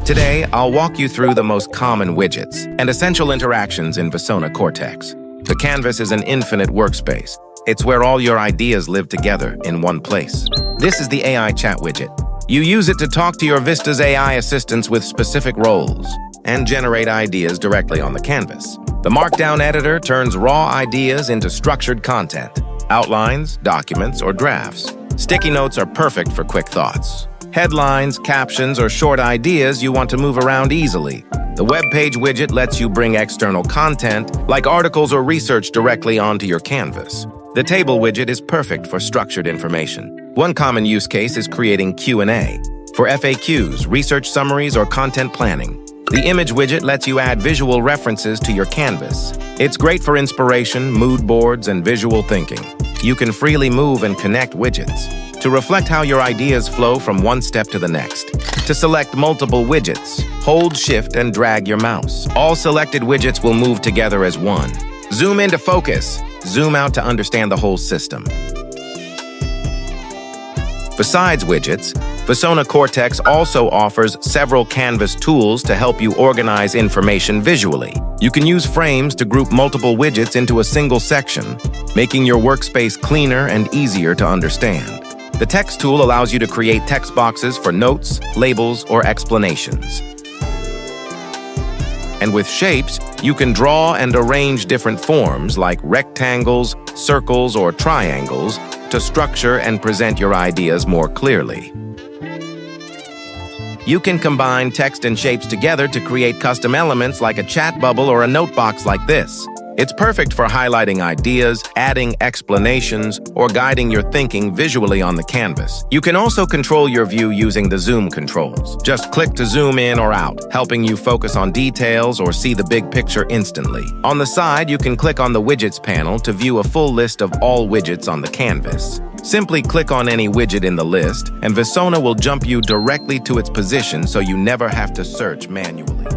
Today, I'll walk you through the most common widgets and essential interactions in Visona Cortex. The canvas is an infinite workspace. It's where all your ideas live together in one place. This is the AI chat widget. You use it to talk to your Vista's AI assistants with specific roles and generate ideas directly on the canvas. The Markdown editor turns raw ideas into structured content, outlines, documents, or drafts. Sticky notes are perfect for quick thoughts. Headlines, captions, or short ideas you want to move around easily. The web page widget lets you bring external content, like articles or research, directly onto your canvas. The table widget is perfect for structured information. One common use case is creating Q&A for FAQs, research summaries, or content planning. The image widget lets you add visual references to your canvas. It's great for inspiration, mood boards, and visual thinking. You can freely move and connect widgets to reflect how your ideas flow from one step to the next. To select multiple widgets, hold Shift and drag your mouse. All selected widgets will move together as one. Zoom in to focus. Zoom out to understand the whole system. Besides widgets, Visona Cortex also offers several canvas tools to help you organize information visually. You can use frames to group multiple widgets into a single section, making your workspace cleaner and easier to understand. The text tool allows you to create text boxes for notes, labels, or explanations. And with shapes, you can draw and arrange different forms like rectangles, circles, or triangles to structure and present your ideas more clearly. You can combine text and shapes together to create custom elements like a chat bubble or a note box like this. It's perfect for highlighting ideas, adding explanations, or guiding your thinking visually on the canvas. You can also control your view using the zoom controls. Just click to zoom in or out, helping you focus on details or see the big picture instantly. On the side, you can click on the Widgets panel to view a full list of all widgets on the canvas. Simply click on any widget in the list, and Visona will jump you directly to its position so you never have to search manually.